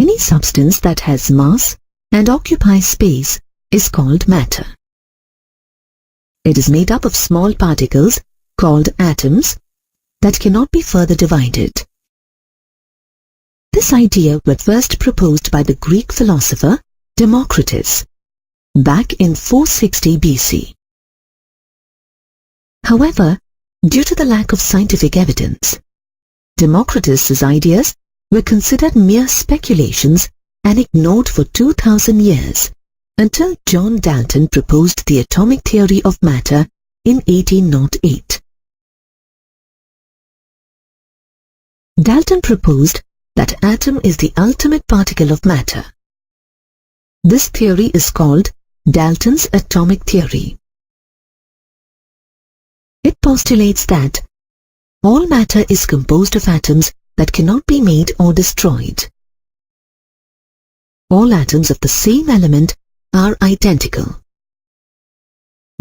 Any substance that has mass and occupies space is called matter. It is made up of small particles called atoms that cannot be further divided. This idea was first proposed by the Greek philosopher Democritus back in 460 BC. However, due to the lack of scientific evidence, Democritus's ideas were considered mere speculations and ignored for 2000 years until John Dalton proposed the atomic theory of matter in 1808. Dalton proposed that atom is the ultimate particle of matter. This theory is called Dalton's atomic theory. It postulates that all matter is composed of atoms that cannot be made or destroyed. All atoms of the same element are identical.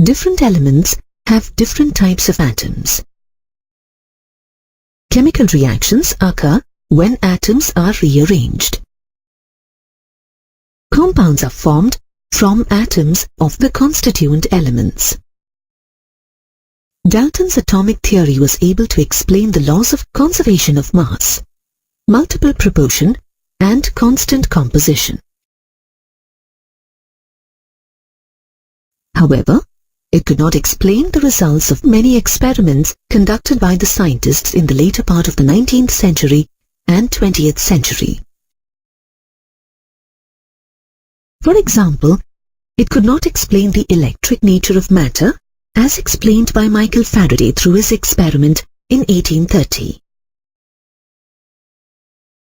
Different elements have different types of atoms. Chemical reactions occur when atoms are rearranged. Compounds are formed from atoms of the constituent elements. Dalton's atomic theory was able to explain the laws of conservation of mass, multiple proportion, and constant composition. However, it could not explain the results of many experiments conducted by the scientists in the later part of the 19th century and 20th century. For example, it could not explain the electric nature of matter as explained by Michael Faraday through his experiment in 1830.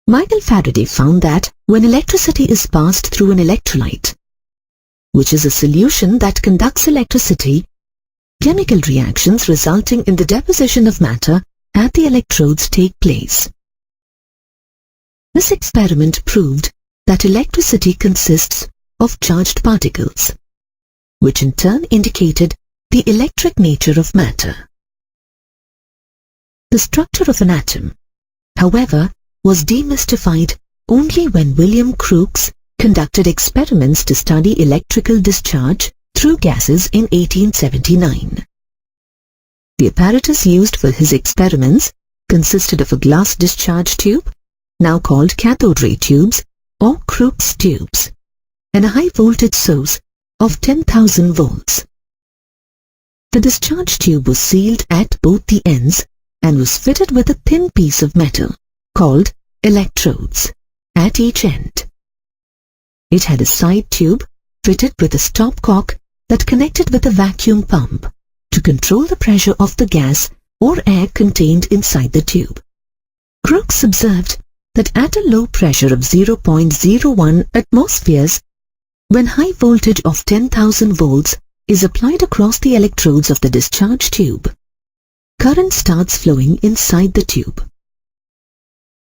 Michael Faraday found that when electricity is passed through an electrolyte, which is a solution that conducts electricity, chemical reactions resulting in the deposition of matter at the electrodes take place. This experiment proved that electricity consists of charged particles, which in turn indicated the electric nature of matter. The structure of an atom, however, was demystified only when William Crookes conducted experiments to study electrical discharge through gases in 1879. The apparatus used for his experiments consisted of a glass discharge tube, now called cathode ray tubes or Crookes tubes, and a high voltage source of 10,000 volts. The discharge tube was sealed at both the ends and was fitted with a thin piece of metal called electrodes at each end. It had a side tube fitted with a stopcock that connected with a vacuum pump to control the pressure of the gas or air contained inside the tube. Crookes observed that at a low pressure of 0.01 atmospheres, when high voltage of 10,000 volts is applied across the electrodes of the discharge tube, current starts flowing inside the tube.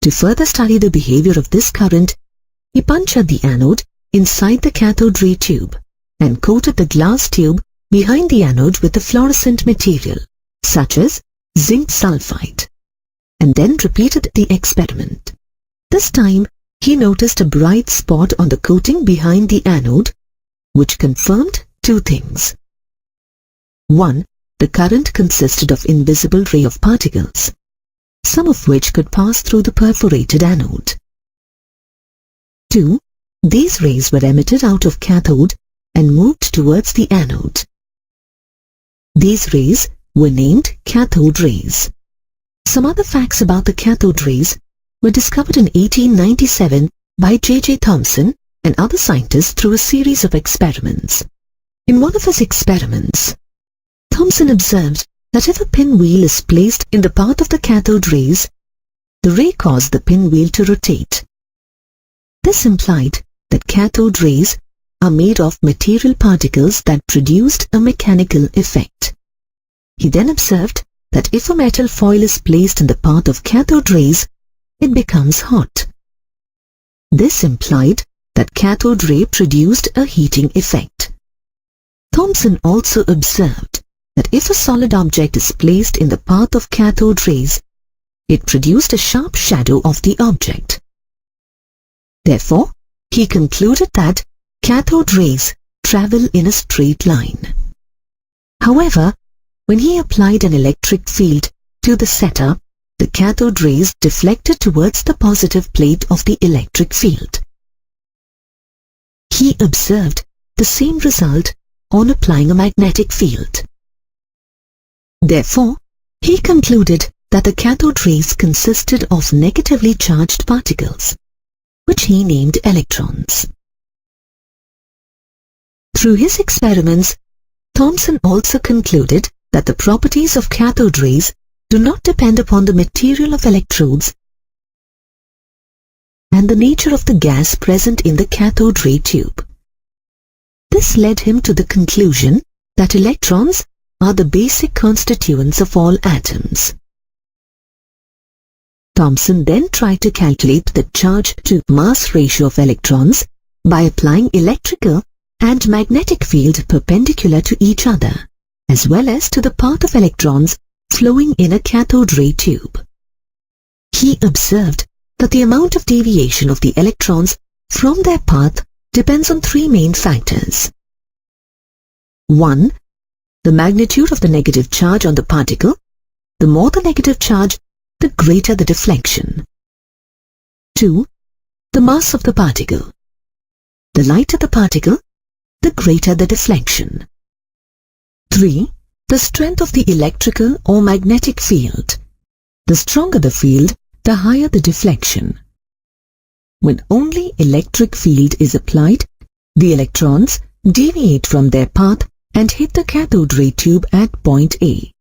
To further study the behavior of this current, he punctured the anode inside the cathode ray tube and coated the glass tube behind the anode with a fluorescent material, such as zinc sulfide, and then repeated the experiment. This time, he noticed a bright spot on the coating behind the anode, which confirmed two things. 1. The current consisted of invisible ray of particles, some of which could pass through the perforated anode. 2. These rays were emitted out of cathode and moved towards the anode. These rays were named cathode rays. Some other facts about the cathode rays were discovered in 1897 by J.J. Thomson and other scientists through a series of experiments. In one of his experiments, Thomson observed that if a pinwheel is placed in the path of the cathode rays, the ray caused the pinwheel to rotate. This implied that cathode rays are made of material particles that produced a mechanical effect. He then observed that if a metal foil is placed in the path of cathode rays, it becomes hot. This implied that cathode ray produced a heating effect. Thomson also observed that if a solid object is placed in the path of cathode rays, it produced a sharp shadow of the object. Therefore, he concluded that cathode rays travel in a straight line. However, when he applied an electric field to the setup, the cathode rays deflected towards the positive plate of the electric field. He observed the same result on applying a magnetic field. Therefore, he concluded that the cathode rays consisted of negatively charged particles, which he named electrons. Through his experiments, Thomson also concluded that the properties of cathode rays do not depend upon the material of electrodes and the nature of the gas present in the cathode ray tube. This led him to the conclusion that electrons are the basic constituents of all atoms. Thomson then tried to calculate the charge to mass ratio of electrons by applying electrical and magnetic field perpendicular to each other, as well as to the path of electrons flowing in a cathode ray tube. He observed that the amount of deviation of the electrons from their path depends on three main factors. 1. The magnitude of the negative charge on the particle. The more the negative charge, the greater the deflection. 2. The mass of the particle. The lighter the particle, the greater the deflection. 3. The strength of the electrical or magnetic field. The stronger the field, the higher the deflection. When only electric field is applied, the electrons deviate from their path and hit the cathode ray tube at point A.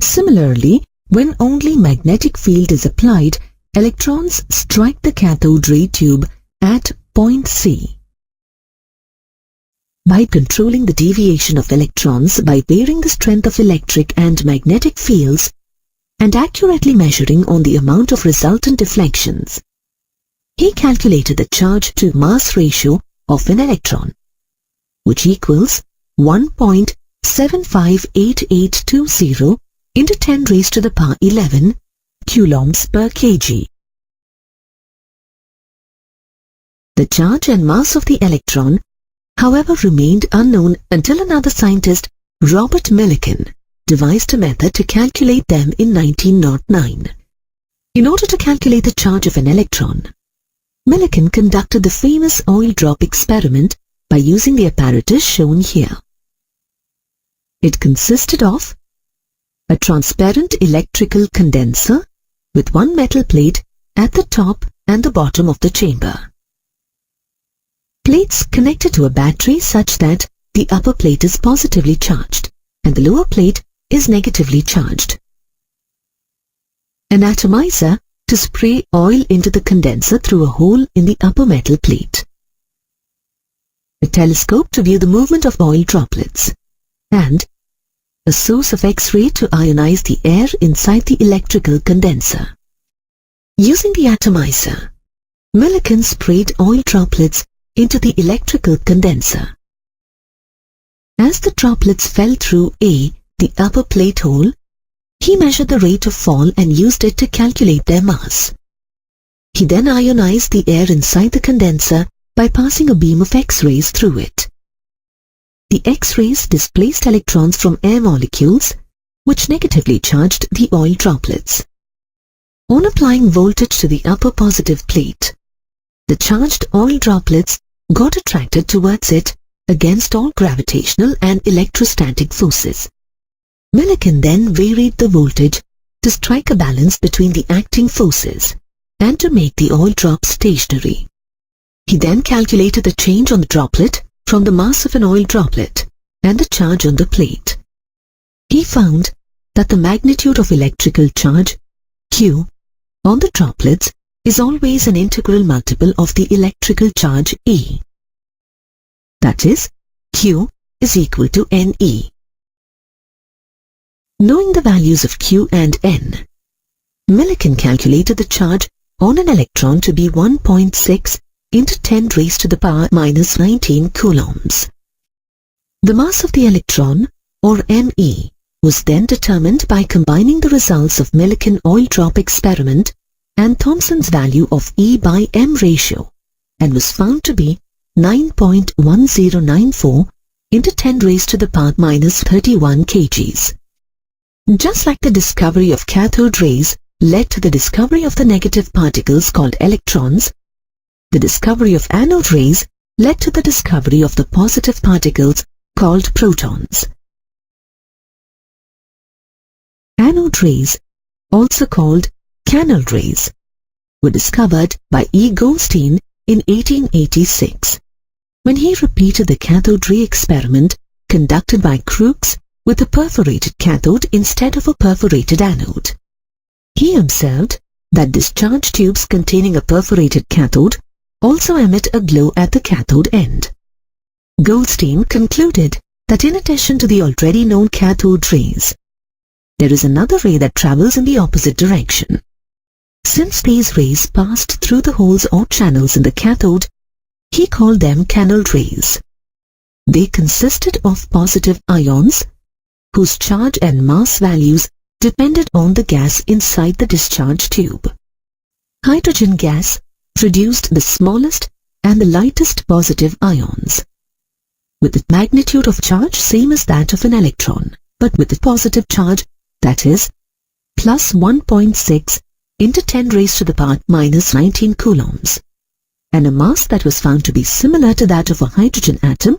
Similarly, when only magnetic field is applied, electrons strike the cathode ray tube at point C. By controlling the deviation of electrons by varying the strength of electric and magnetic fields and accurately measuring on the amount of resultant deflections, he calculated the charge to mass ratio of an electron, which equals 1.758820 into 10 raised to the power 11 coulombs per kg. The charge and mass of the electron, however, remained unknown until another scientist, Robert Millikan, devised a method to calculate them in 1909. In order to calculate the charge of an electron, Millikan conducted the famous oil drop experiment by using the apparatus shown here. It consisted of a transparent electrical condenser with one metal plate at the top and the bottom of the chamber. Plates connected to a battery such that the upper plate is positively charged and the lower plate is negatively charged. An atomizer to spray oil into the condenser through a hole in the upper metal plate. A telescope to view the movement of oil droplets. And a source of X-ray to ionize the air inside the electrical condenser. Using the atomizer, Millikan sprayed oil droplets into the electrical condenser. As the droplets fell through the upper plate hole, he measured the rate of fall and used it to calculate their mass. He then ionized the air inside the condenser by passing a beam of X-rays through it. The X-rays displaced electrons from air molecules, which negatively charged the oil droplets. On applying voltage to the upper positive plate, the charged oil droplets got attracted towards it against all gravitational and electrostatic forces. Millikan then varied the voltage to strike a balance between the acting forces and to make the oil drop stationary. He then calculated the change on the droplet from the mass of an oil droplet and the charge on the plate. He found that the magnitude of electrical charge, Q, on the droplets is always an integral multiple of the electrical charge E. That is, Q is equal to NE. Knowing the values of Q and N, Millikan calculated the charge on an electron to be 1.6 into 10 raised to the power minus 19 coulombs. The mass of the electron, or ME, was then determined by combining the results of Millikan oil drop experiment and Thomson's value of E by M ratio, and was found to be 9.1094 into 10 raised to the power minus 31 kgs. Just like the discovery of cathode rays led to the discovery of the negative particles called electrons, the discovery of anode rays led to the discovery of the positive particles called protons. Anode rays, also called canal rays, were discovered by E. Goldstein in 1886, when he repeated the cathode ray experiment conducted by Crookes with a perforated cathode instead of a perforated anode. He observed that discharge tubes containing a perforated cathode also emit a glow at the cathode end. Goldstein concluded that in addition to the already known cathode rays, there is another ray that travels in the opposite direction. Since these rays passed through the holes or channels in the cathode, he called them canal rays. They consisted of positive ions, whose charge and mass values depended on the gas inside the discharge tube. Hydrogen gas produced the smallest and the lightest positive ions, with the magnitude of charge same as that of an electron, but with a positive charge, that is, plus 1.6 into 10 raised to the power minus 19 coulombs, and a mass that was found to be similar to that of a hydrogen atom,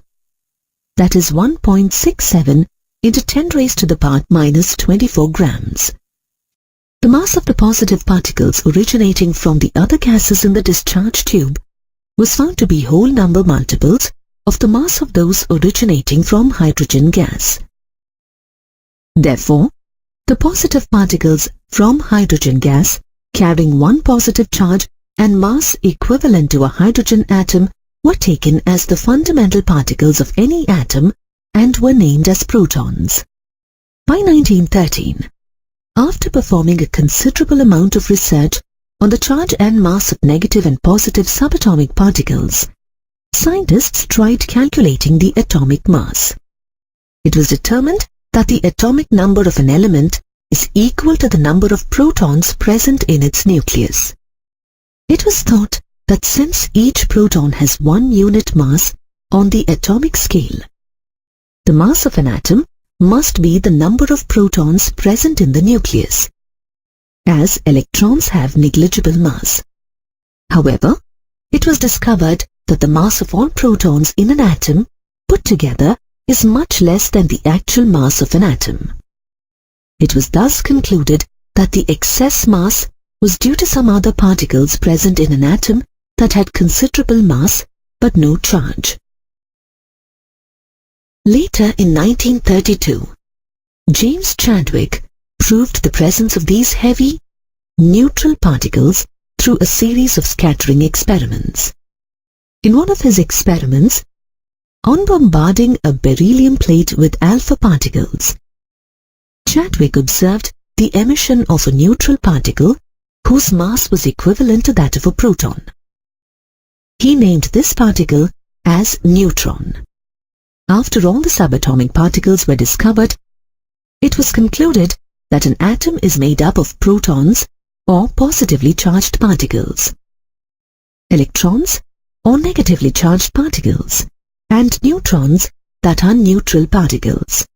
that is 1.67 into 10 raised to the power minus 24 grams. The mass of the positive particles originating from the other gases in the discharge tube was found to be whole number multiples of the mass of those originating from hydrogen gas. Therefore, the positive particles from hydrogen gas carrying one positive charge and mass equivalent to a hydrogen atom were taken as the fundamental particles of any atom and were named as protons. By 1913, after performing a considerable amount of research on the charge and mass of negative and positive subatomic particles, scientists tried calculating the atomic mass. It was determined that the atomic number of an element is equal to the number of protons present in its nucleus. It was thought that since each proton has one unit mass on the atomic scale, the mass of an atom must be the number of protons present in the nucleus, as electrons have negligible mass. However, it was discovered that the mass of all protons in an atom put together is much less than the actual mass of an atom. It was thus concluded that the excess mass was due to some other particles present in an atom that had considerable mass but no charge. Later in 1932, James Chadwick proved the presence of these heavy, neutral particles through a series of scattering experiments. In one of his experiments, on bombarding a beryllium plate with alpha particles, Chadwick observed the emission of a neutral particle whose mass was equivalent to that of a proton. He named this particle as neutron. After all the subatomic particles were discovered, it was concluded that an atom is made up of protons or positively charged particles, electrons or negatively charged particles, and neutrons that are neutral particles.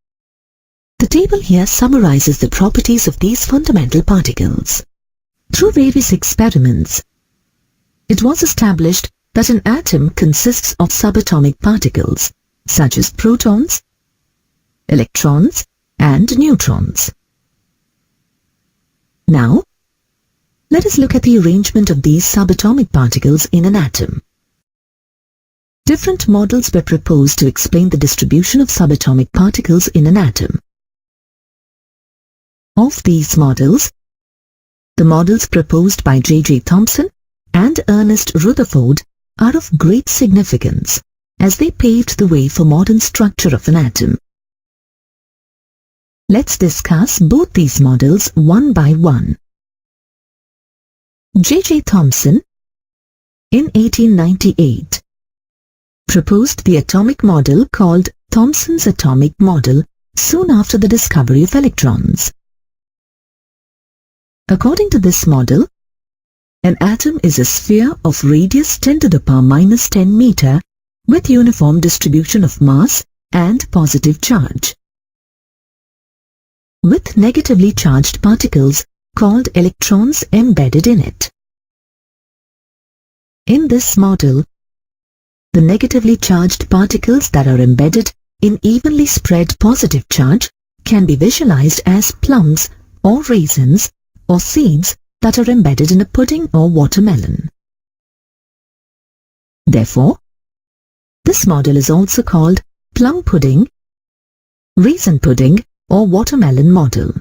The table here summarizes the properties of these fundamental particles. Through various experiments, it was established that an atom consists of subatomic particles such as protons, electrons, and neutrons. Now, let us look at the arrangement of these subatomic particles in an atom. Different models were proposed to explain the distribution of subatomic particles in an atom. Of these models, the models proposed by J.J. Thomson and Ernest Rutherford are of great significance, as they paved the way for modern structure of an atom. Let's discuss both these models one by one. J.J. Thomson, in 1898, proposed the atomic model called Thomson's atomic model soon after the discovery of electrons. According to this model, An atom is a sphere of radius 10 to the power minus 10 meter with uniform distribution of mass and positive charge, with negatively charged particles called electrons embedded in it. In this model, the negatively charged particles that are embedded in evenly spread positive charge can be visualized as plums or raisins or seeds that are embedded in a pudding or watermelon. Therefore, this model is also called plum pudding, raisin pudding, or watermelon model.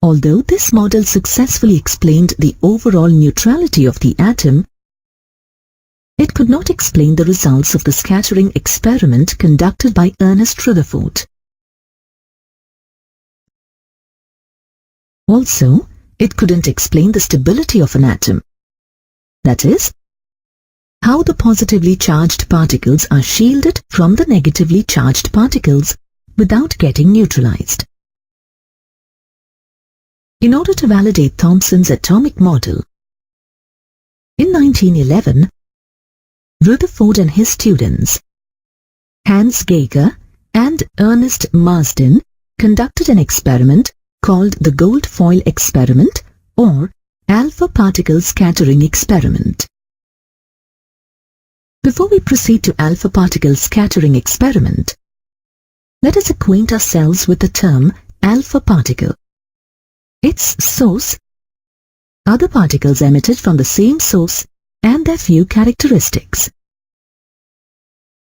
Although this model successfully explained the overall neutrality of the atom, it could not explain the results of the scattering experiment conducted by Ernest Rutherford. Also, it couldn't explain the stability of an atom. That is, how the positively charged particles are shielded from the negatively charged particles without getting neutralized. In order to validate Thomson's atomic model, in 1911, Rutherford and his students, Hans Geiger and Ernest Marsden, conducted an experiment called the gold foil experiment or alpha particle scattering experiment. Before we proceed to alpha particle scattering experiment, let us acquaint ourselves with the term alpha particle. Its source, other particles emitted from the same source, and their few characteristics.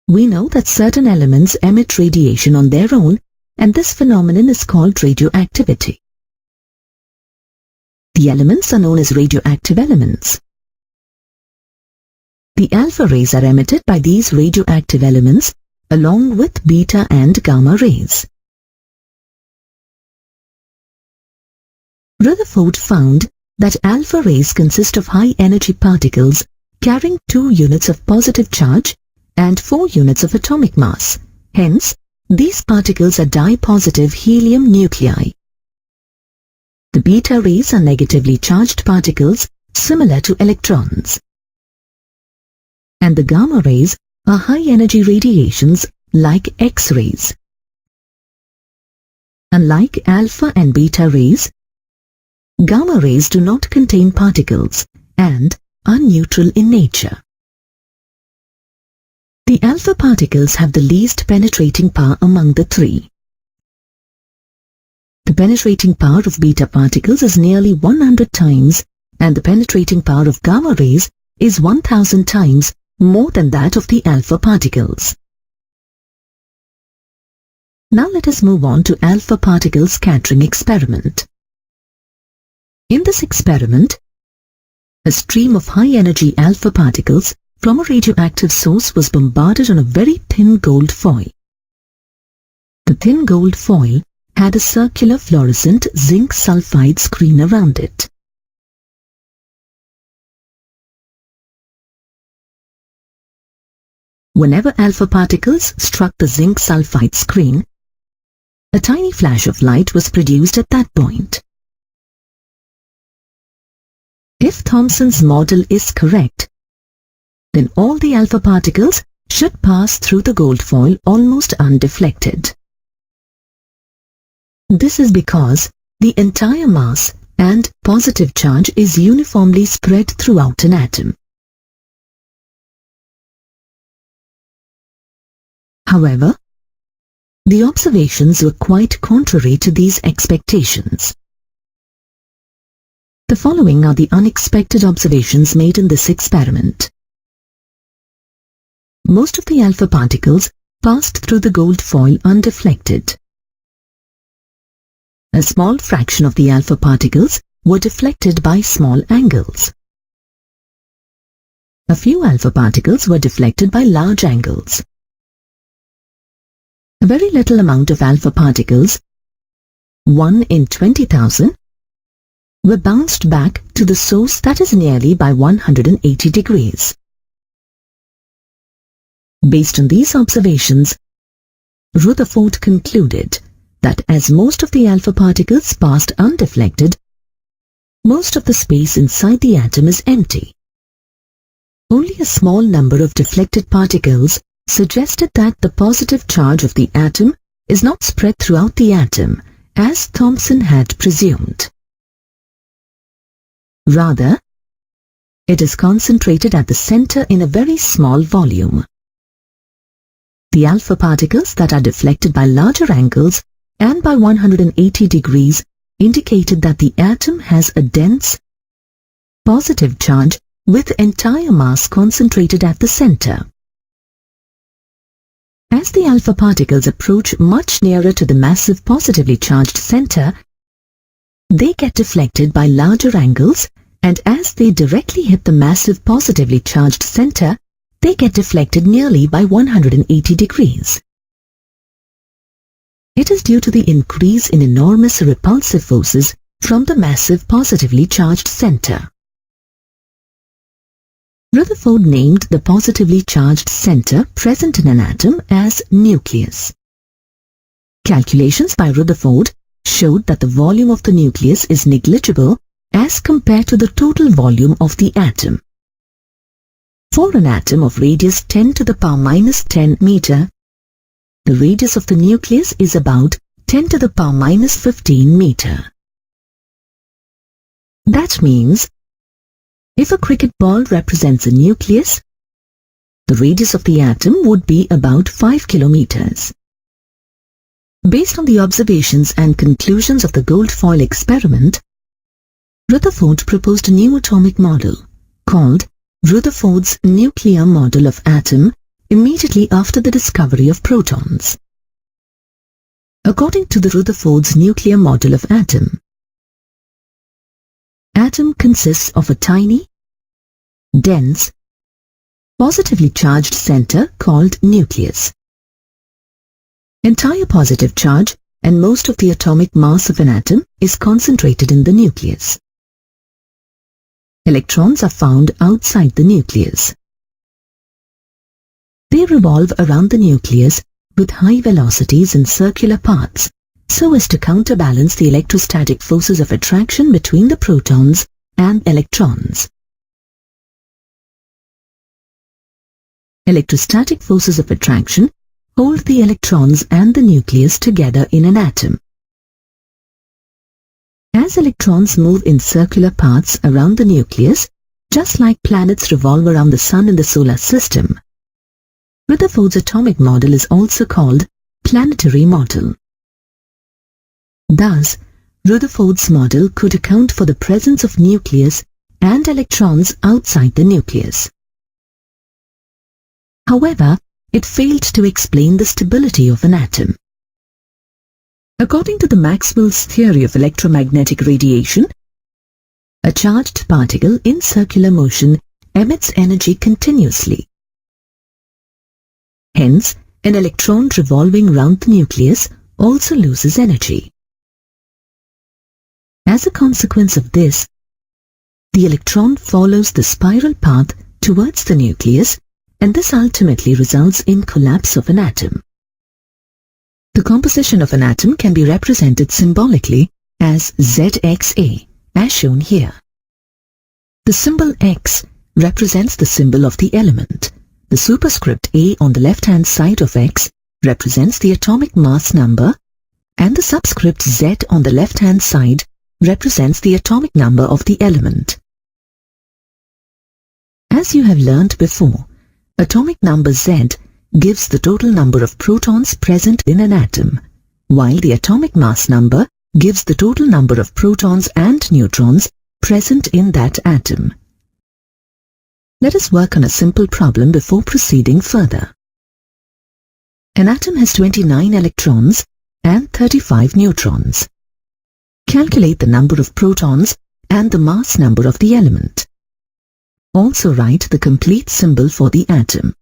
We know that certain elements emit radiation on their own, and this phenomenon is called radioactivity. The elements are known as radioactive elements. The alpha rays are emitted by these radioactive elements along with beta and gamma rays. Rutherford found that alpha rays consist of high-energy particles carrying 2 units of positive charge and 4 units of atomic mass. Hence, these particles are dipositive helium nuclei. The beta rays are negatively charged particles similar to electrons. And the gamma rays are high-energy radiations like X-rays. Unlike alpha and beta rays, gamma rays do not contain particles and are neutral in nature. The alpha particles have the least penetrating power among the 3. The penetrating power of beta particles is nearly 100 times and the penetrating power of gamma rays is 1000 times more than that of the alpha particles. Now let us move on to alpha particle scattering experiment. In this experiment, a stream of high-energy alpha particles from a radioactive source was bombarded on a very thin gold foil. The thin gold foil had a circular fluorescent zinc sulfide screen around it. Whenever alpha particles struck the zinc sulfide screen, a tiny flash of light was produced at that point. If Thomson's model is correct, then all the alpha particles should pass through the gold foil almost undeflected. This is because the entire mass and positive charge is uniformly spread throughout an atom. However, the observations were quite contrary to these expectations. The following are the unexpected observations made in this experiment. Most of the alpha particles passed through the gold foil undeflected. A small fraction of the alpha particles were deflected by small angles. A few alpha particles were deflected by large angles. A very little amount of alpha particles, 1 in 20,000, were bounced back to the source, that is nearly by 180 degrees. Based on these observations, Rutherford concluded that as most of the alpha particles passed undeflected, most of the space inside the atom is empty. Only a small number of deflected particles suggested that the positive charge of the atom is not spread throughout the atom, as Thomson had presumed. Rather, it is concentrated at the center in a very small volume. The alpha particles that are deflected by larger angles and by 180 degrees indicated that the atom has a dense, positive charge with entire mass concentrated at the center. As the alpha particles approach much nearer to the massive positively charged center, they get deflected by larger angles, and as they directly hit the massive positively charged center, they get deflected nearly by 180 degrees. It is due to the increase in enormous repulsive forces from the massive positively charged center. Rutherford named the positively charged center present in an atom as nucleus. Calculations by Rutherford showed that the volume of the nucleus is negligible as compared to the total volume of the atom. For an atom of radius 10 to the power minus 10 meter, the radius of the nucleus is about 10 to the power minus 15 meter. That means, if a cricket ball represents a nucleus, the radius of the atom would be about 5 kilometers. Based on the observations and conclusions of the gold foil experiment, Rutherford proposed a new atomic model called Rutherford's nuclear model of atom immediately after the discovery of protons. According to the Rutherford's nuclear model of atom consists of a tiny, dense, positively charged center called nucleus. Entire positive charge and most of the atomic mass of an atom is concentrated in the nucleus. Electrons are found outside the nucleus. They revolve around the nucleus with high velocities in circular paths, so as to counterbalance the electrostatic forces of attraction between the protons and electrons. Electrostatic forces of attraction hold the electrons and the nucleus together in an atom. As electrons move in circular paths around the nucleus, just like planets revolve around the sun in the solar system, Rutherford's atomic model is also called planetary model. Thus, Rutherford's model could account for the presence of nucleus and electrons outside the nucleus. However, it failed to explain the stability of an atom. According to the Maxwell's theory of electromagnetic radiation, a charged particle in circular motion emits energy continuously. Hence, an electron revolving round the nucleus also loses energy. As a consequence of this, the electron follows the spiral path towards the nucleus, and this ultimately results in collapse of an atom. The composition of an atom can be represented symbolically as ZXA, as shown here. The symbol X represents the symbol of the element. The superscript A on the left-hand side of X represents the atomic mass number, and the subscript Z on the left-hand side represents the atomic number of the element. As you have learnt before, atomic number Z gives the total number of protons present in an atom, while the atomic mass number gives the total number of protons and neutrons present in that atom. Let us work on a simple problem before proceeding further. An atom has 29 electrons and 35 neutrons. Calculate the number of protons and the mass number of the element. Also write the complete symbol for the atom.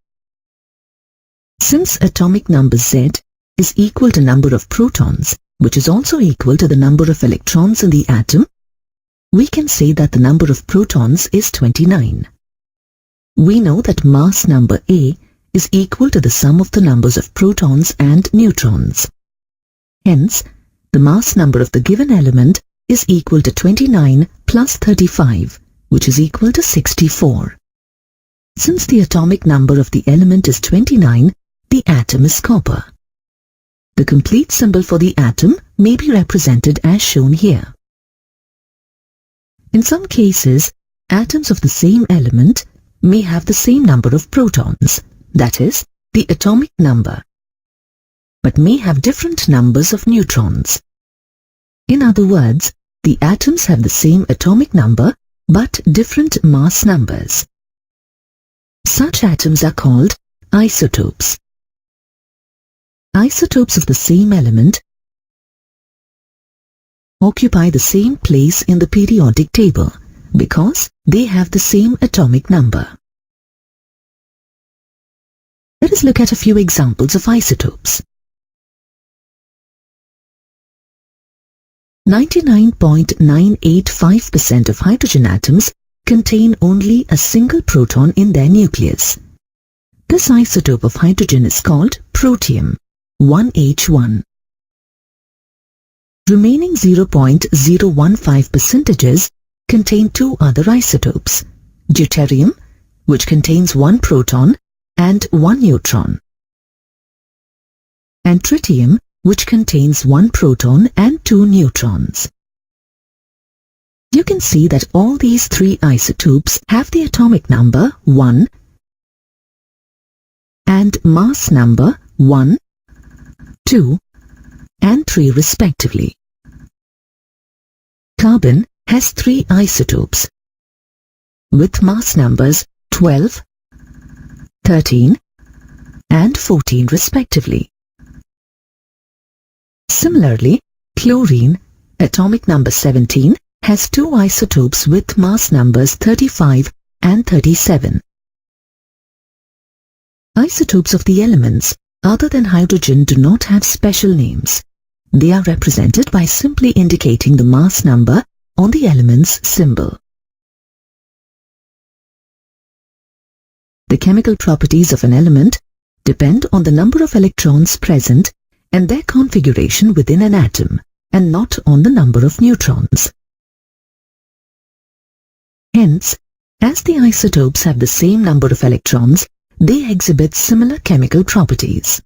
Since atomic number Z is equal to number of protons, which is also equal to the number of electrons in the atom, we can say that the number of protons is 29. We know that mass number A is equal to the sum of the numbers of protons and neutrons. Hence, the mass number of the given element is equal to 29 plus 35, which is equal to 64. Since the atomic number of the element is 29, the atom is copper. The complete symbol for the atom may be represented as shown here. In some cases, atoms of the same element may have the same number of protons, that is, the atomic number, but may have different numbers of neutrons. In other words, the atoms have the same atomic number but different mass numbers. Such atoms are called isotopes. Isotopes of the same element occupy the same place in the periodic table because they have the same atomic number. Let us look at a few examples of isotopes. 99.985% of hydrogen atoms contain only a single proton in their nucleus. This isotope of hydrogen is called protium, 1H1. Remaining 0.015% contain two other isotopes, deuterium, which contains one proton and one neutron, and tritium, which contains one proton and two neutrons. You can see that all these three isotopes have the atomic number 1 and mass number 1, 2, and 3 respectively. Carbon has three isotopes with mass numbers 12, 13, and 14 respectively. Similarly, chlorine, atomic number 17, has two isotopes with mass numbers 35 and 37. Isotopes of the elements other than hydrogen do not have special names. They are represented by simply indicating the mass number on the element's symbol. The chemical properties of an element depend on the number of electrons present and their configuration within an atom, and not on the number of neutrons. Hence, as the isotopes have the same number of electrons, they exhibit similar chemical properties.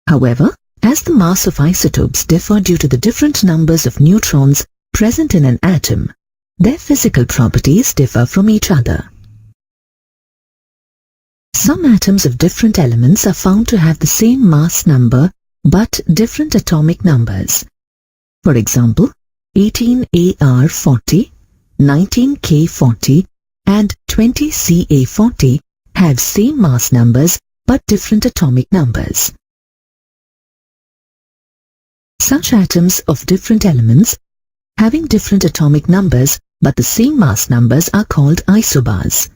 However, as the mass of isotopes differ due to the different numbers of neutrons present in an atom, their physical properties differ from each other. Some atoms of different elements are found to have the same mass number but different atomic numbers. For example, 18Ar40, 19K40 and 20Ca40 have same mass numbers but different atomic numbers. Such atoms of different elements having different atomic numbers but the same mass numbers are called isobars.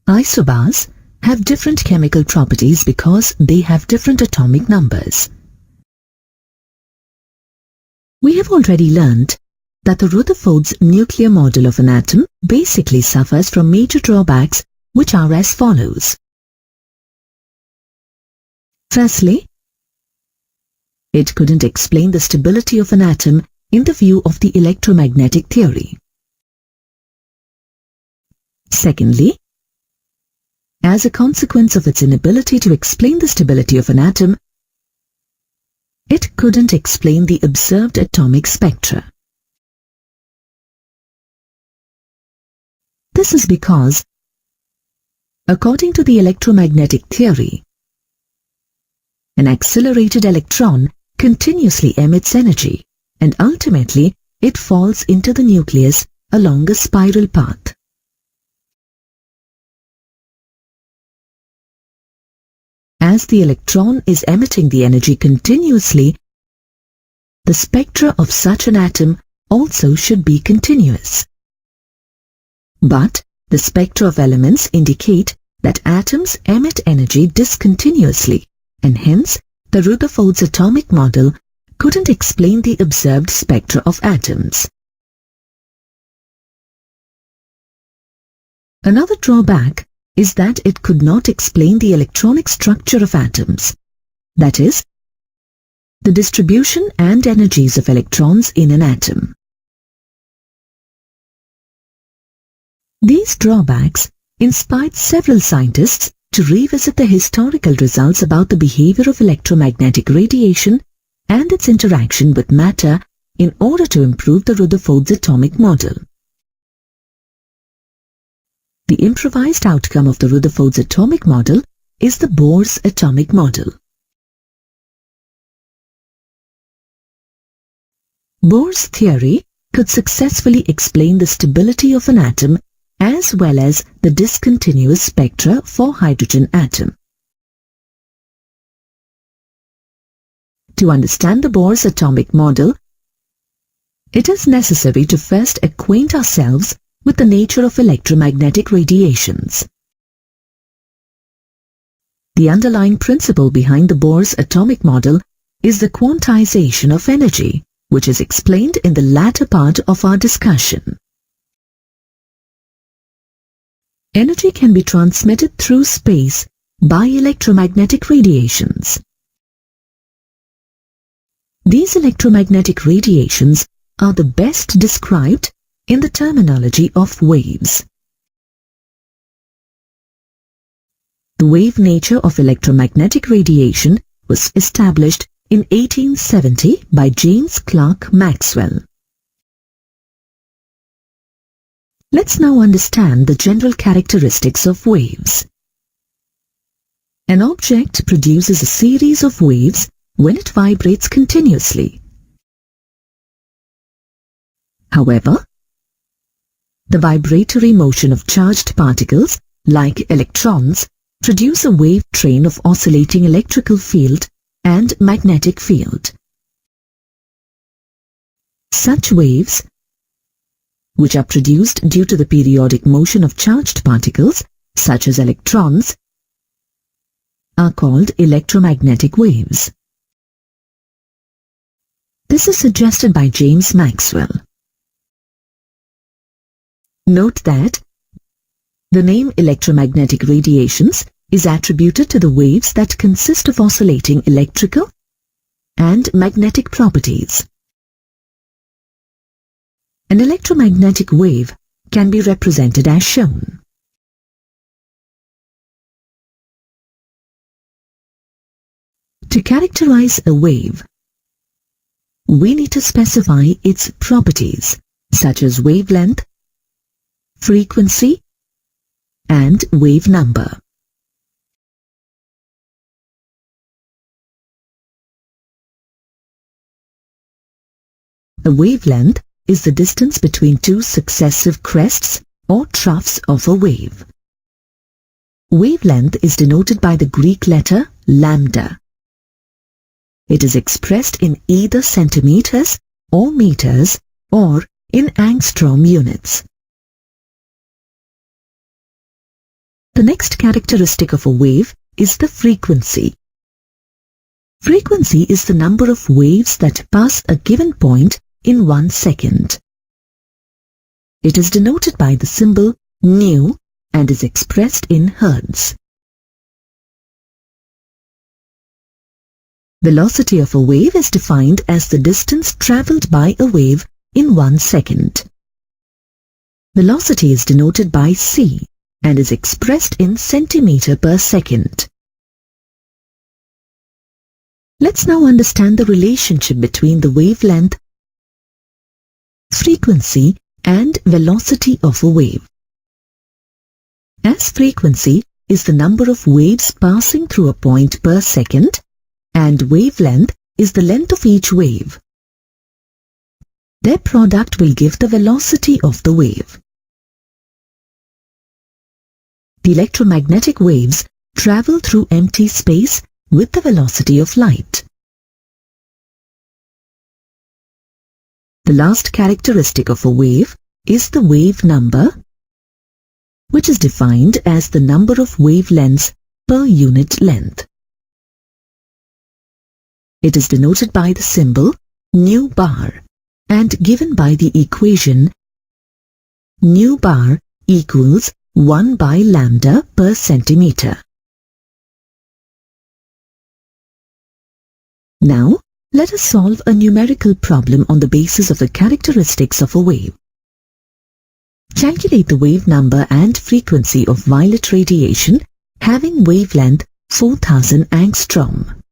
Isobars have different chemical properties because they have different atomic numbers. We have already learned that the Rutherford's nuclear model of an atom basically suffers from major drawbacks, which are as follows. Firstly, it couldn't explain the stability of an atom in the view of the electromagnetic theory. Secondly, as a consequence of its inability to explain the stability of an atom, it couldn't explain the observed atomic spectra. This is because, according to the electromagnetic theory, an accelerated electron continuously emits energy and ultimately it falls into the nucleus along a spiral path. As the electron is emitting the energy continuously, the spectra of such an atom also should be continuous. But the spectra of elements indicate that atoms emit energy discontinuously, and hence the Rutherford's atomic model couldn't explain the observed spectra of atoms. Another drawback is that it could not explain the electronic structure of atoms. That is, the distribution and energies of electrons in an atom. These drawbacks inspired several scientists to revisit the historical results about the behavior of electromagnetic radiation and its interaction with matter in order to improve the Rutherford's atomic model. The improvised outcome of the Rutherford's atomic model is the Bohr's atomic model. Bohr's theory could successfully explain the stability of an atom as well as the discontinuous spectra for hydrogen atom. To understand the Bohr's atomic model, it is necessary to first acquaint ourselves with the nature of electromagnetic radiations. The underlying principle behind the Bohr's atomic model is the quantization of energy, which is explained in the latter part of our discussion. Energy can be transmitted through space by electromagnetic radiations. These electromagnetic radiations are the best described in the terminology of waves. The wave nature of electromagnetic radiation was established in 1870 by James Clerk Maxwell. Let's now understand the general characteristics of waves. An object produces a series of waves when it vibrates continuously. However, the vibratory motion of charged particles, like electrons, produce a wave train of oscillating electrical field and magnetic field. Such waves, which are produced due to the periodic motion of charged particles, such as electrons, are called electromagnetic waves. This is suggested by James Maxwell. Note that the name electromagnetic radiations is attributed to the waves that consist of oscillating electrical and magnetic properties. An electromagnetic wave can be represented as shown. To characterize a wave, we need to specify its properties such as wavelength, frequency, and wave number. A wavelength is the distance between two successive crests or troughs of a wave. Wavelength is denoted by the Greek letter lambda. It is expressed in either centimeters or meters or in angstrom units. The next characteristic of a wave is the frequency. Frequency is the number of waves that pass a given point in 1 second. It is denoted by the symbol nu and is expressed in hertz. Velocity of a wave is defined as the distance traveled by a wave in 1 second. Velocity is denoted by c and is expressed in centimeter per second. Let's now understand the relationship between the wavelength, frequency, and velocity of a wave. As frequency is the number of waves passing through a point per second, and wavelength is the length of each wave, their product will give the velocity of the wave. The electromagnetic waves travel through empty space with the velocity of light. The last characteristic of a wave is the wave number, which is defined as the number of wavelengths per unit length. It is denoted by the symbol nu bar and given by the equation nu bar equals 1 by lambda per centimeter. Now, let us solve a numerical problem on the basis of the characteristics of a wave. Calculate the wave number and frequency of violet radiation having wavelength 4000 angstrom.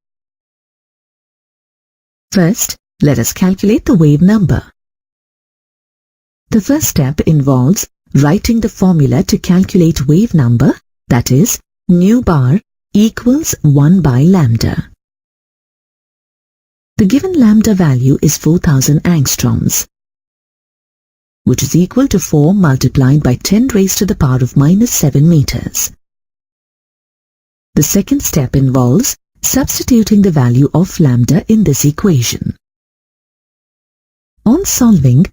First, let us calculate the wave number. The first step involves writing the formula to calculate wave number, that is, nu bar equals 1 by lambda. The given lambda value is 4000 angstroms, which is equal to 4 multiplied by 10 raised to the power of minus 7 meters. The second step involves substituting the value of lambda in this equation. On solving,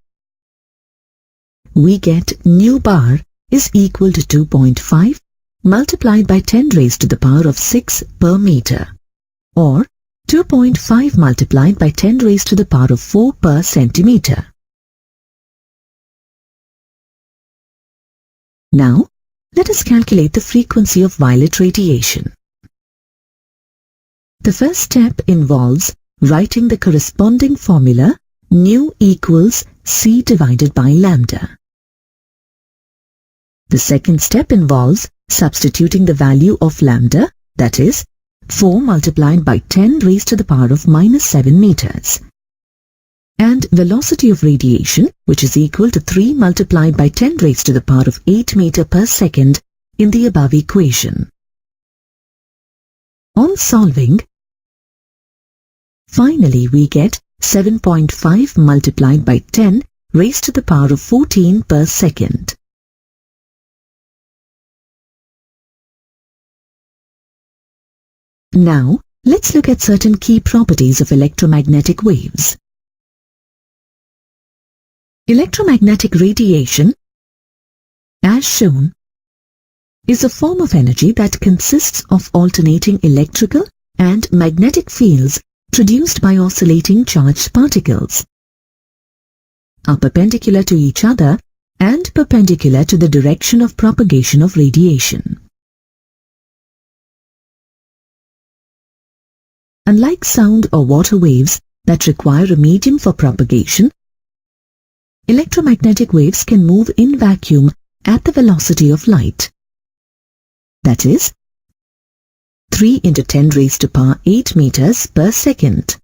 we get nu bar is equal to 2.5 multiplied by 10 raised to the power of 6 per meter, or 2.5 multiplied by 10 raised to the power of 4 per centimeter. Now, let us calculate the frequency of violet radiation. The first step involves writing the corresponding formula nu equals C divided by lambda. The second step involves substituting the value of lambda, that is, 4 multiplied by 10 raised to the power of minus 7 meters, and velocity of radiation, which is equal to 3 multiplied by 10 raised to the power of 8 meter per second in the above equation. On solving, finally we get 7.5 multiplied by 10 raised to the power of 14 per second. Now, let's look at certain key properties of electromagnetic waves. Electromagnetic radiation, as shown, is a form of energy that consists of alternating electrical and magnetic fields produced by oscillating charged particles, are perpendicular to each other and perpendicular to the direction of propagation of radiation. Unlike sound or water waves that require a medium for propagation, electromagnetic waves can move in vacuum at the velocity of light, that is, 3 into 10 raised to power 8 meters per second.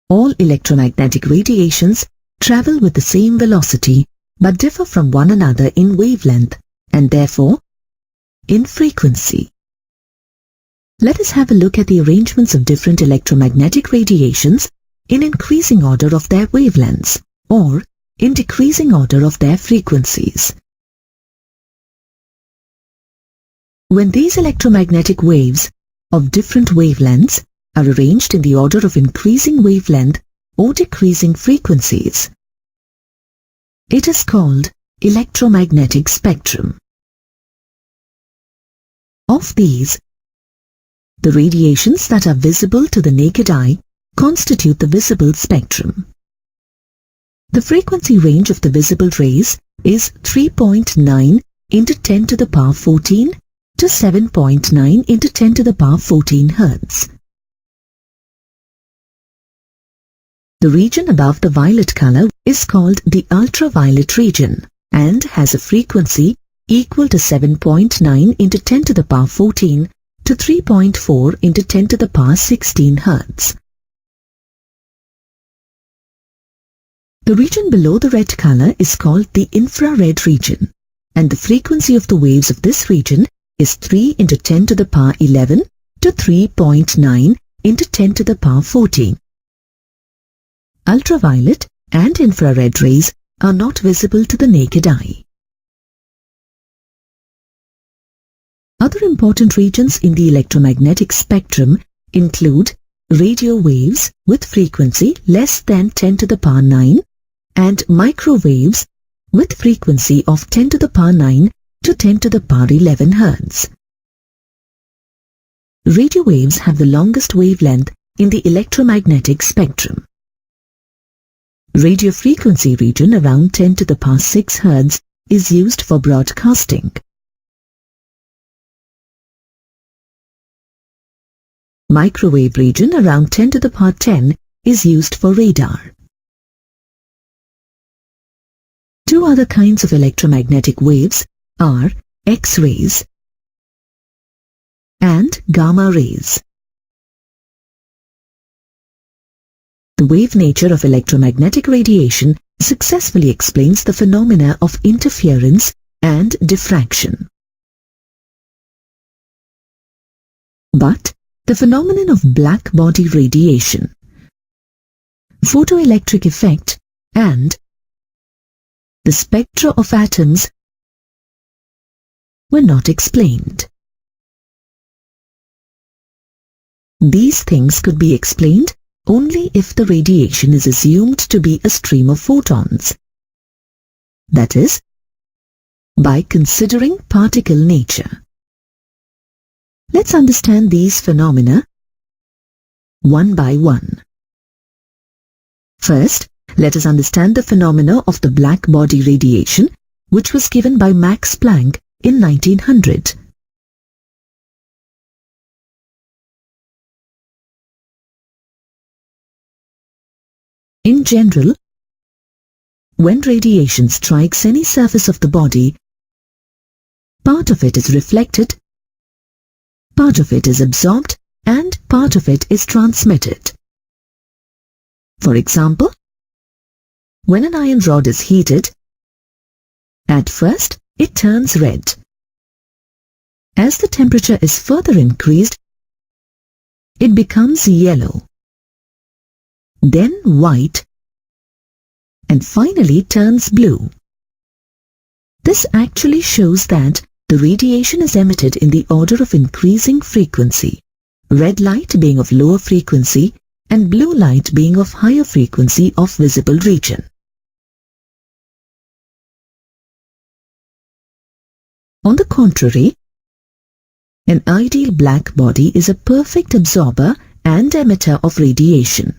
All electromagnetic radiations travel with the same velocity but differ from one another in wavelength and therefore in frequency. Let us have a look at the arrangements of different electromagnetic radiations in increasing order of their wavelengths or in decreasing order of their frequencies. When these electromagnetic waves of different wavelengths are arranged in the order of increasing wavelength or decreasing frequencies, it is called electromagnetic spectrum. Of these, the radiations that are visible to the naked eye constitute the visible spectrum. The frequency range of the visible rays is 3.9 into 10 to the power 14 to 7.9 into 10 to the power 14 Hz. The region above the violet color is called the ultraviolet region and has a frequency equal to 7.9 into 10 to the power 14 to 3.4 into 10 to the power 16 Hz. The region below the red color is called the infrared region, and the frequency of the waves of this region is 3 into 10 to the power 11 to 3.9 into 10 to the power 14. Ultraviolet and infrared rays are not visible to the naked eye. Other important regions in the electromagnetic spectrum include radio waves with frequency less than 10 to the power 9 and microwaves with frequency of 10 to the power 9 to 10 to the power 11 Hz. Radio waves have the longest wavelength in the electromagnetic spectrum. Radio frequency region around 10 to the power 6 Hz is used for broadcasting. Microwave region around 10 to the power 10 is used for radar. Two other kinds of electromagnetic waves are X-rays and gamma rays. The wave nature of electromagnetic radiation successfully explains the phenomena of interference and diffraction. But the phenomenon of black body radiation, photoelectric effect, and the spectra of atoms were not explained. These things could be explained only if the radiation is assumed to be a stream of photons. That is, by considering particle nature. Let's understand these phenomena one by one. First, let us understand the phenomena of the black body radiation, which was given by Max Planck in 1900. In general, when radiation strikes any surface of the body, part of it is reflected, part of it is absorbed, and part of it is transmitted. For example, when an iron rod is heated, at first it turns red. As the temperature is further increased, it becomes yellow, then white, and finally turns blue. This actually shows that the radiation is emitted in the order of increasing frequency, red light being of lower frequency and blue light being of higher frequency of visible region. On the contrary, an ideal black body is a perfect absorber and emitter of radiation.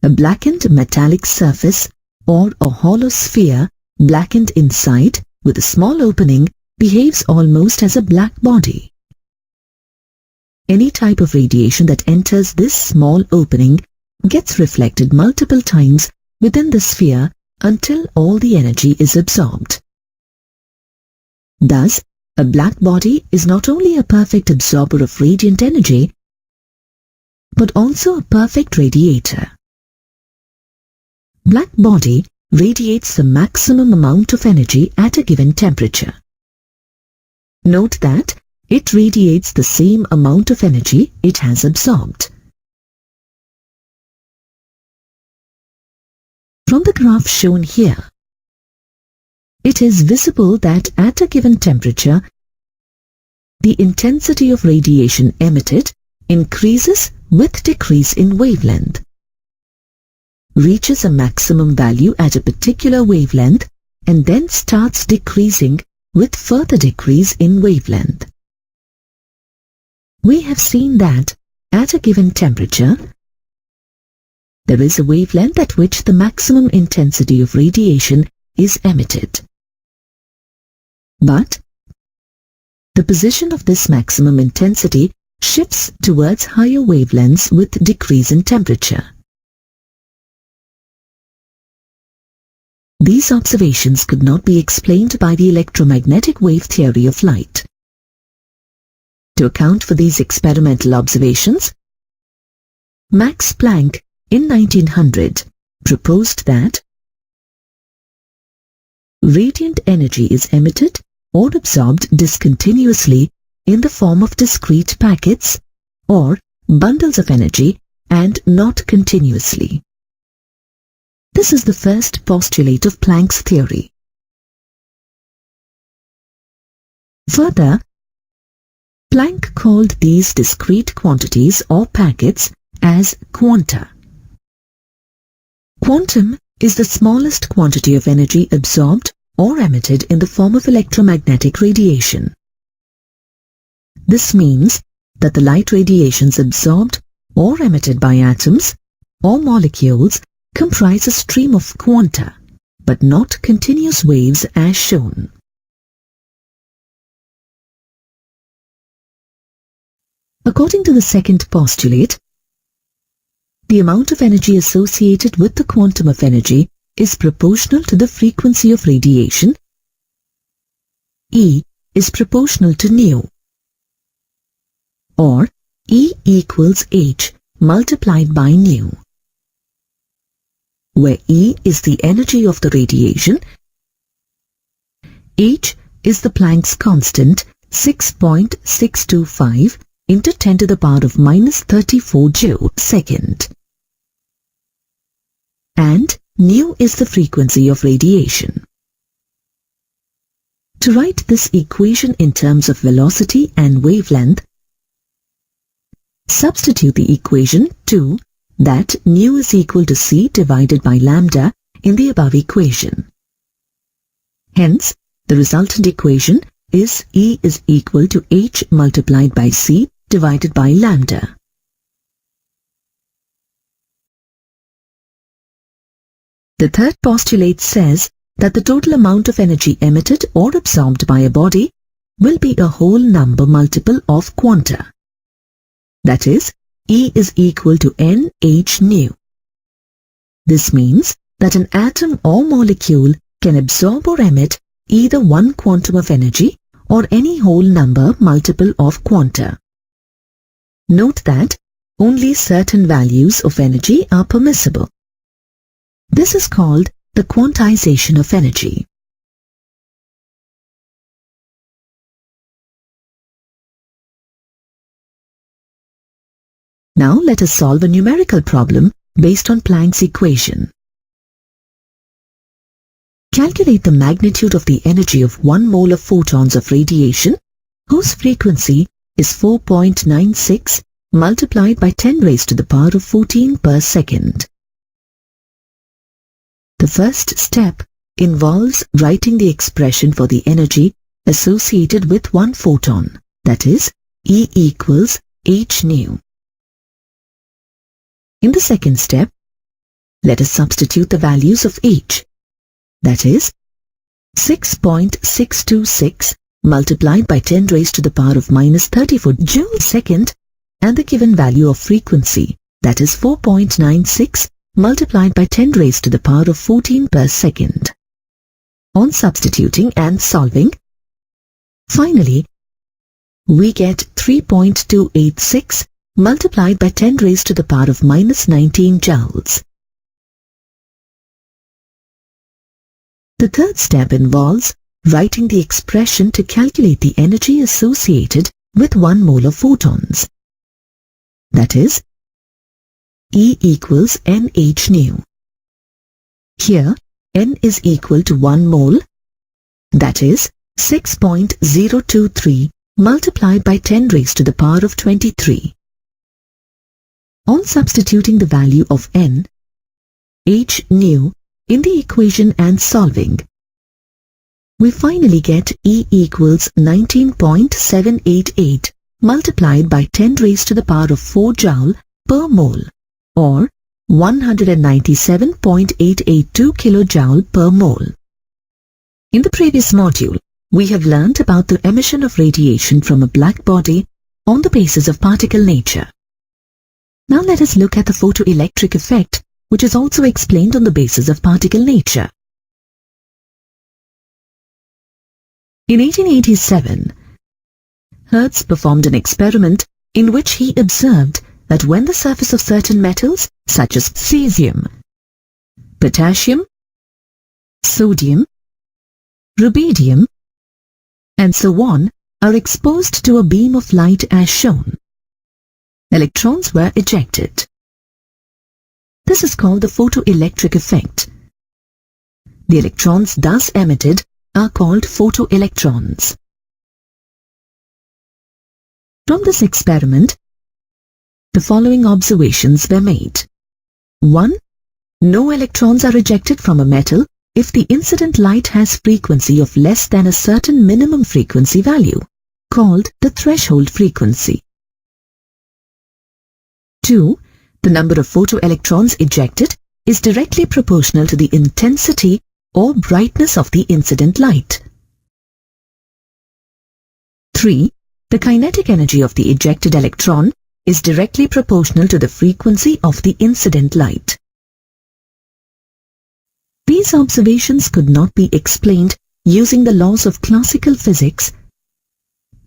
A blackened metallic surface or a hollow sphere blackened inside with a small opening behaves almost as a black body. Any type of radiation that enters this small opening gets reflected multiple times within the sphere until all the energy is absorbed. Thus, a black body is not only a perfect absorber of radiant energy, but also a perfect radiator. Black body radiates the maximum amount of energy at a given temperature. Note that it radiates the same amount of energy it has absorbed. From the graph shown here, it is visible that at a given temperature, the intensity of radiation emitted increases with decrease in wavelength, reaches a maximum value at a particular wavelength, and then starts decreasing with further decrease in wavelength. We have seen that at a given temperature, there is a wavelength at which the maximum intensity of radiation is emitted. But the position of this maximum intensity shifts towards higher wavelengths with decrease in temperature. These observations could not be explained by the electromagnetic wave theory of light. To account for these experimental observations, Max Planck in 1900 proposed that radiant energy is emitted or absorbed discontinuously in the form of discrete packets or bundles of energy and not continuously. This is the first postulate of Planck's theory. Further, Planck called these discrete quantities or packets as quanta. Quantum is the smallest quantity of energy absorbed or emitted in the form of electromagnetic radiation. This means that the light radiations absorbed or emitted by atoms or molecules comprise a stream of quanta, but not continuous waves as shown. According to the second postulate, the amount of energy associated with the quantum of energy is proportional to the frequency of radiation. E is proportional to nu, or E equals h multiplied by nu, where E is the energy of the radiation, h is the Planck's constant 6.625 into 10 to the power of minus 34 joule/second, and nu is the frequency of radiation. To write this equation in terms of velocity and wavelength, substitute the equation 2 that nu is equal to c divided by lambda in the above equation. Hence, the resultant equation is E is equal to h multiplied by c divided by lambda. The third postulate says that the total amount of energy emitted or absorbed by a body will be a whole number multiple of quanta. That is, E is equal to nh nu. This means that an atom or molecule can absorb or emit either one quantum of energy or any whole number multiple of quanta. Note that only certain values of energy are permissible. This is called the quantization of energy. Now let us solve a numerical problem based on Planck's equation. Calculate the magnitude of the energy of 1 mole of photons of radiation whose frequency is 4.96 multiplied by 10 raised to the power of 14 per second. The first step involves writing the expression for the energy associated with one photon, that is, E equals h nu. In the second step, let us substitute the values of h, that is, 6.626 multiplied by 10 raised to the power of minus 34 joule/second, and the given value of frequency, that is 4.96 multiplied by 10 raised to the power of 14 per second. On substituting and solving, finally, we get 3.286 multiplied by 10 raised to the power of minus 19 joules. The third step involves writing the expression to calculate the energy associated with 1 mole of photons. That is, E equals nh nu. Here, n is equal to 1 mole, that is 6.023 multiplied by 10 raised to the power of 23. On substituting the value of n, h nu, in the equation and solving, we finally get E equals 19.788 multiplied by 10 raised to the power of 4 joule per mole, or 197.882 kilojoule per mole. In the previous module, we have learnt about the emission of radiation from a black body on the basis of particle nature. Now let us look at the photoelectric effect, which is also explained on the basis of particle nature. In 1887, Hertz performed an experiment in which he observed that when the surface of certain metals, such as cesium, potassium, sodium, rubidium, and so on, are exposed to a beam of light as shown, electrons were ejected. This is called the photoelectric effect. The electrons thus emitted are called photoelectrons. From this experiment, the following observations were made. 1. No electrons are ejected from a metal if the incident light has frequency of less than a certain minimum frequency value, called the threshold frequency. 2. The number of photoelectrons ejected is directly proportional to the intensity or brightness of the incident light. 3. the kinetic energy of the ejected electron is directly proportional to the frequency of the incident light. These observations could not be explained using the laws of classical physics,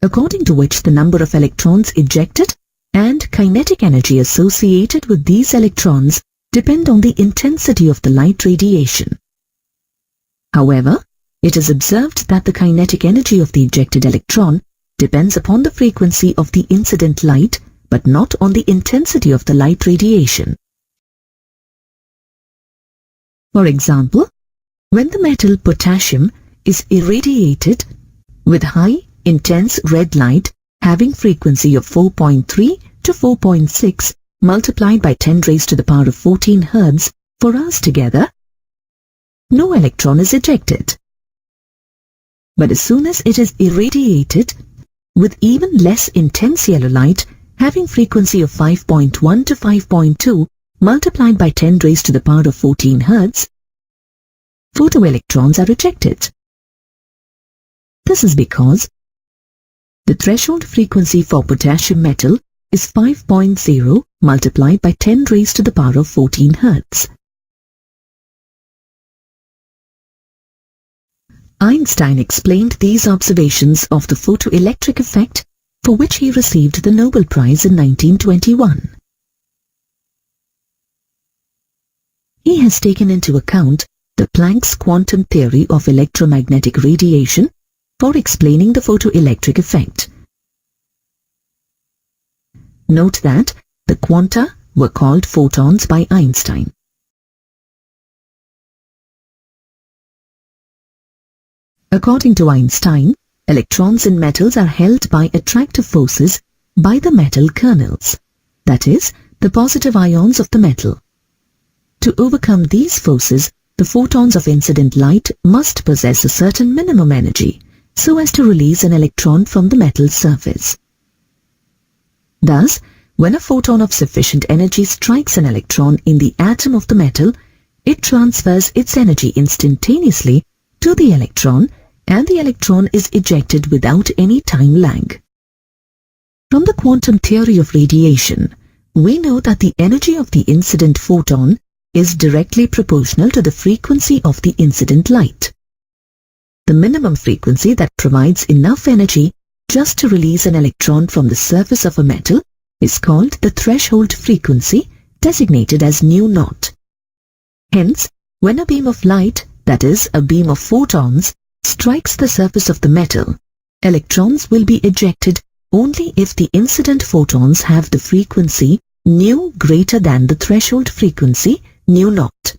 according to which the number of electrons ejected and kinetic energy associated with these electrons depend on the intensity of the light radiation. However, it is observed that the kinetic energy of the ejected electron depends upon the frequency of the incident light, but not on the intensity of the light radiation. For example, when the metal potassium is irradiated with high, intense red light having frequency of 4.3 to 4.6 multiplied by 10 raised to the power of 14 Hz for hours together, no electron is ejected. But as soon as it is irradiated with even less intense yellow light having frequency of 5.1 to 5.2 multiplied by 10 raised to the power of 14 Hz, photoelectrons are ejected. This is because the threshold frequency for potassium metal is 5.0 multiplied by 10 raised to the power of 14 Hz. Einstein explained these observations of the photoelectric effect, for which he received the Nobel Prize in 1921. He has taken into account the Planck's quantum theory of electromagnetic radiation for explaining the photoelectric effect. Note that the quanta were called photons by Einstein. According to Einstein, electrons in metals are held by attractive forces by the metal kernels, that is, the positive ions of the metal. To overcome these forces, the photons of incident light must possess a certain minimum energy, so as to release an electron from the metal surface. Thus, when a photon of sufficient energy strikes an electron in the atom of the metal, it transfers its energy instantaneously to the electron, and the electron is ejected without any time lag. From the quantum theory of radiation, we know that the energy of the incident photon is directly proportional to the frequency of the incident light. The minimum frequency that provides enough energy just to release an electron from the surface of a metal is called the threshold frequency, designated as nu-naught. Hence, when a beam of light, that is, a beam of photons, strikes the surface of the metal, electrons will be ejected only if the incident photons have the frequency nu greater than the threshold frequency nu-naught.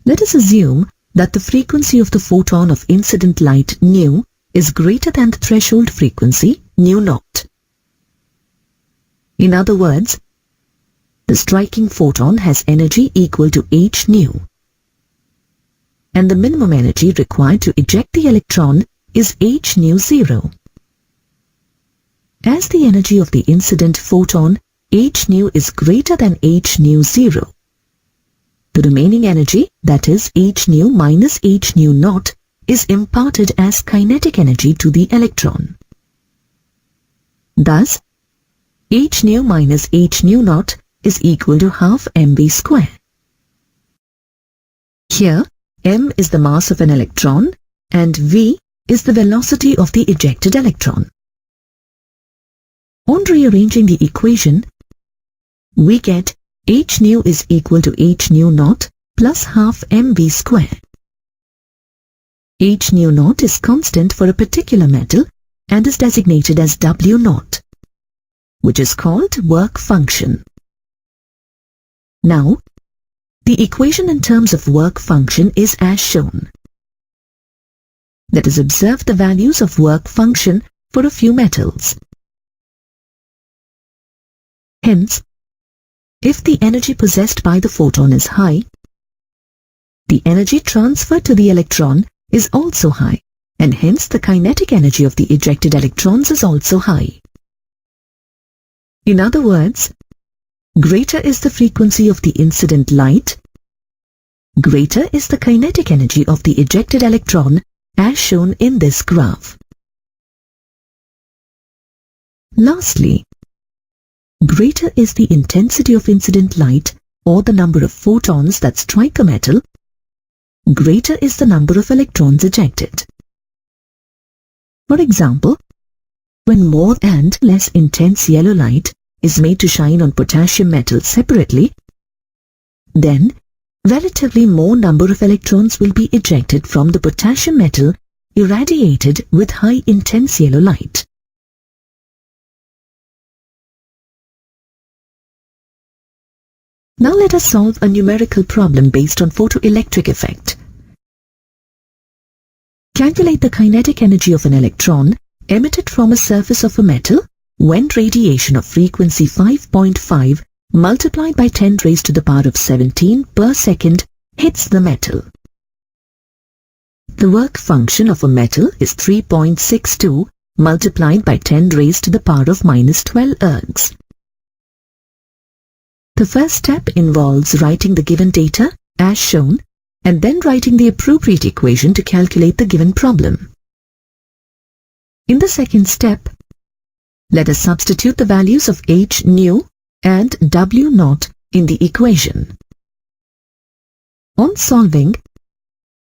Let us assume that the frequency of the photon of incident light nu is greater than the threshold frequency nu-naught. In other words, the striking photon has energy equal to h nu, and the minimum energy required to eject the electron is h nu 0. As the energy of the incident photon h nu is greater than h nu 0, the remaining energy, that is h nu minus h nu naught, is imparted as kinetic energy to the electron. Thus, h nu minus h nu naught is equal to half mv square. Here, m is the mass of an electron and v is the velocity of the ejected electron. On rearranging the equation, we get h nu is equal to h nu naught plus half mv square. H nu naught is constant for a particular metal and is designated as W naught, which is called work function. Now, the equation in terms of work function is as shown. Let us observe the values of work function for a few metals. Hence, if the energy possessed by the photon is high, the energy transferred to the electron is also high, and hence the kinetic energy of the ejected electrons is also high. In other words, greater is the frequency of the incident light, greater is the kinetic energy of the ejected electron, as shown in this graph. Lastly, greater is the intensity of incident light or the number of photons that strike a metal, greater is the number of electrons ejected. For example, when more and less intense yellow light is made to shine on potassium metal separately, then relatively more number of electrons will be ejected from the potassium metal irradiated with high intense yellow light. Now let us solve a numerical problem based on photoelectric effect. Calculate the kinetic energy of an electron emitted from a surface of a metal when radiation of frequency 5.5 multiplied by 10 raised to the power of 17 per second hits the metal. The work function of a metal is 3.62 multiplied by 10 raised to the power of minus 12 ergs. The first step involves writing the given data as shown and then writing the appropriate equation to calculate the given problem. In the second step, let us substitute the values of h nu and w naught in the equation. On solving,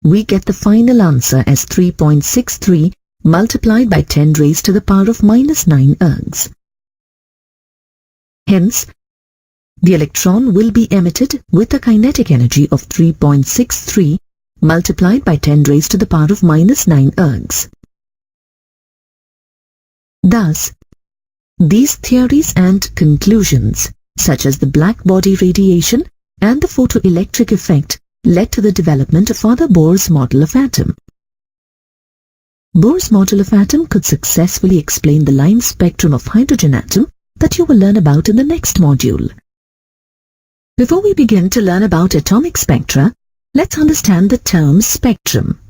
we get the final answer as 3.63 multiplied by 10 raised to the power of minus 9 ergs. Hence, the electron will be emitted with a kinetic energy of 3.63 multiplied by 10 raised to the power of minus 9 ergs. Thus, these theories and conclusions, such as the black body radiation and the photoelectric effect, led to the development of further Bohr's model of atom. Bohr's model of atom could successfully explain the line spectrum of hydrogen atom that you will learn about in the next module. Before we begin to learn about atomic spectra, let's understand the term spectrum.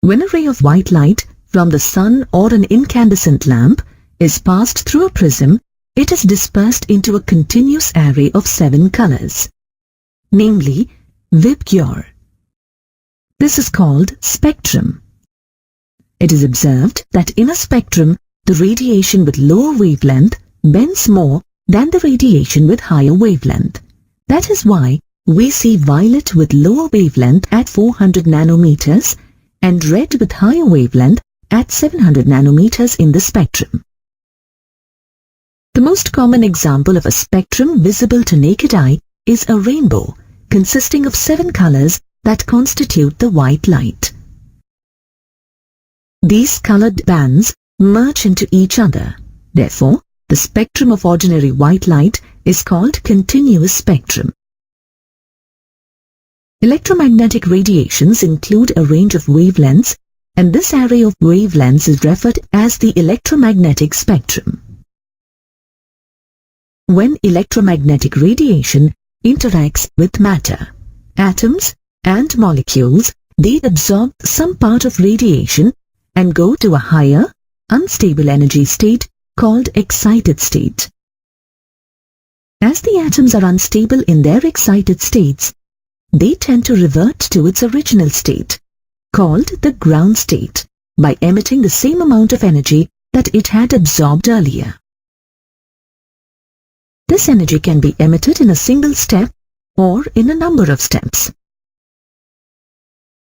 When a ray of white light from the sun or an incandescent lamp is passed through a prism, it is dispersed into a continuous array of 7 colors, namely Vibgyor. This is called spectrum. It is observed that in a spectrum, the radiation with lower wavelength bends more than the radiation with higher wavelength. That is why we see violet with lower wavelength at 400 nanometers and red with higher wavelength at 700 nanometers in the spectrum. The most common example of a spectrum visible to naked eye is a rainbow consisting of 7 colors that constitute the white light. These colored bands merge into each other. Therefore, the spectrum of ordinary white light is called continuous spectrum. Electromagnetic radiations include a range of wavelengths, and this array of wavelengths is referred as the electromagnetic spectrum. When electromagnetic radiation interacts with matter, atoms, and molecules, they absorb some part of radiation and go to a higher, unstable energy state called excited state. As the atoms are unstable in their excited states, they tend to revert to its original state, called the ground state, by emitting the same amount of energy that it had absorbed earlier. This energy can be emitted in a single step or in a number of steps.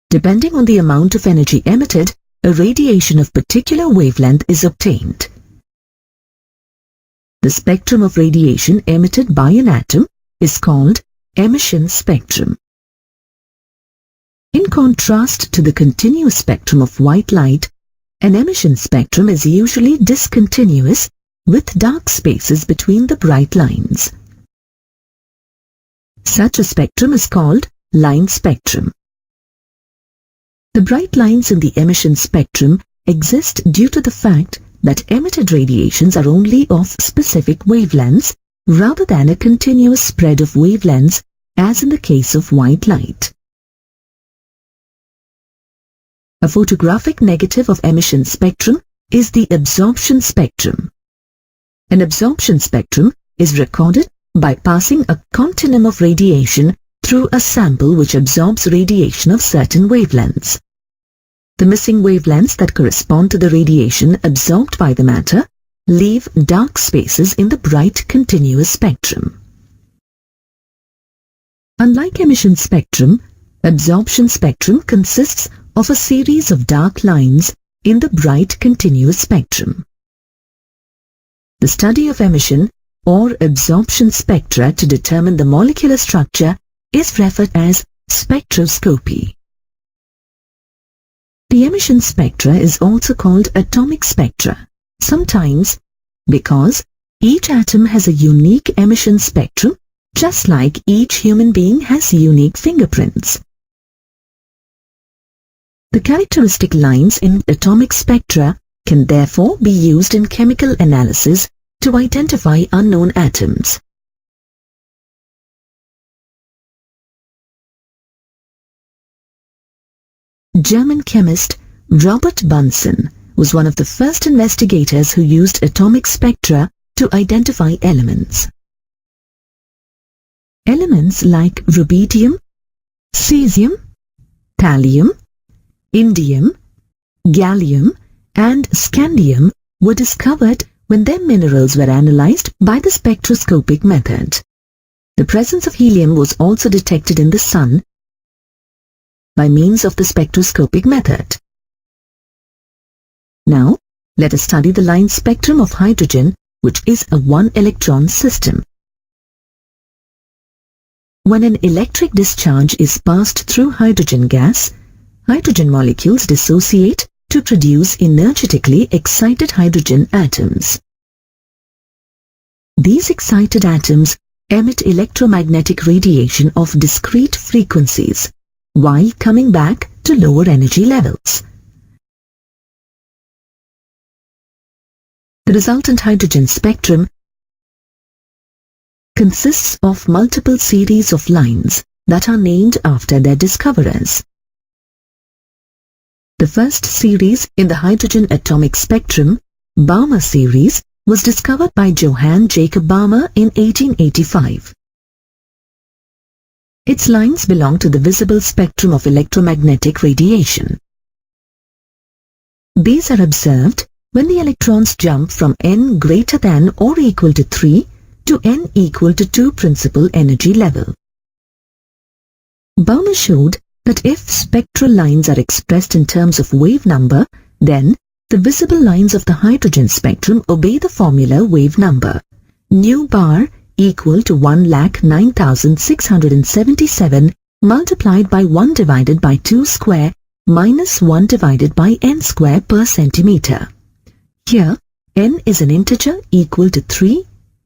Depending on the amount of energy emitted, a radiation of particular wavelength is obtained. The spectrum of radiation emitted by an atom is called emission spectrum. In contrast to the continuous spectrum of white light, an emission spectrum is usually discontinuous with dark spaces between the bright lines. Such a spectrum is called line spectrum. The bright lines in the emission spectrum exist due to the fact that emitted radiations are only of specific wavelengths rather than a continuous spread of wavelengths as in the case of white light. A photographic negative of emission spectrum is the absorption spectrum. An absorption spectrum is recorded by passing a continuum of radiation through a sample which absorbs radiation of certain wavelengths. The missing wavelengths that correspond to the radiation absorbed by the matter leave dark spaces in the bright continuous spectrum. Unlike emission spectrum, absorption spectrum consists of a series of dark lines in the bright continuous spectrum. The study of emission or absorption spectra to determine the molecular structure is referred as spectroscopy. The emission spectra is also called atomic spectra, sometimes because each atom has a unique emission spectrum, just like each human being has unique fingerprints. The characteristic lines in atomic spectra can therefore be used in chemical analysis to identify unknown atoms. German chemist Robert Bunsen was one of the first investigators who used atomic spectra to identify elements. Elements like rubidium, cesium, thallium, indium, gallium, and scandium were discovered when their minerals were analyzed by the spectroscopic method. The presence of helium was also detected in the Sun by means of the spectroscopic method. Now, let us study the line spectrum of hydrogen, which is a one-electron system. When an electric discharge is passed through hydrogen gas, hydrogen molecules dissociate to produce energetically excited hydrogen atoms. These excited atoms emit electromagnetic radiation of discrete frequencies while coming back to lower energy levels. The resultant hydrogen spectrum consists of multiple series of lines that are named after their discoverers. The first series in the hydrogen atomic spectrum, Balmer series, was discovered by Johann Jacob Balmer in 1885. Its lines belong to the visible spectrum of electromagnetic radiation. These are observed when the electrons jump from n greater than or equal to 3 to n equal to 2 principal energy level. Balmer showed that if spectral lines are expressed in terms of wave number, then the visible lines of the hydrogen spectrum obey the formula wave number, nu bar equal to 1,09,677 multiplied by 1 divided by 2 square minus 1 divided by n square per centimeter. Here, n is an integer equal to 3,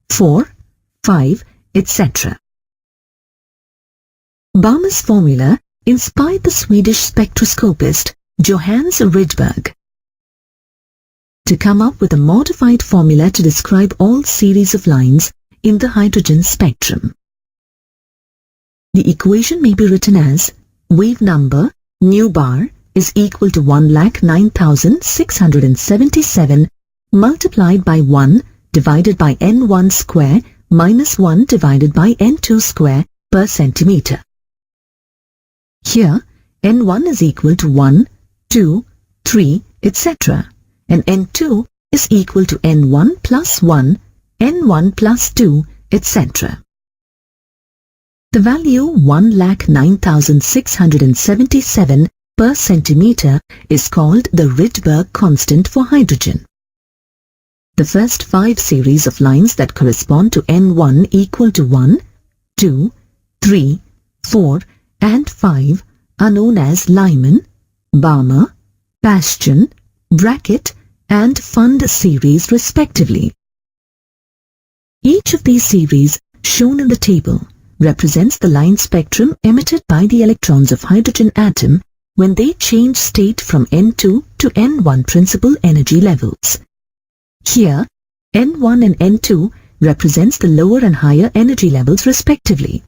4, 5, etc. Balmer's formula inspired the Swedish spectroscopist Johannes Rydberg to come up with a modified formula to describe all series of lines in the hydrogen spectrum. The equation may be written as wave number nu bar is equal to 1,09,677 multiplied by 1 divided by n1 square minus 1 divided by n2 square per centimeter. Here, n1 is equal to 1, 2, 3, etc. and n2 is equal to n1 plus 1, n1 plus 2, etc. The value 1,09,677 per centimeter is called the Rydberg constant for hydrogen. The first 5 series of lines that correspond to n1 equal to 1, 2, 3, 4 and 5 are known as Lyman, Balmer, Bastian, Brackett and Fund series respectively. Each of these series shown in the table represents the line spectrum emitted by the electrons of hydrogen atom when they change state from N2 to N1 principal energy levels. Here, N1 and N2 represents the lower and higher energy levels respectively.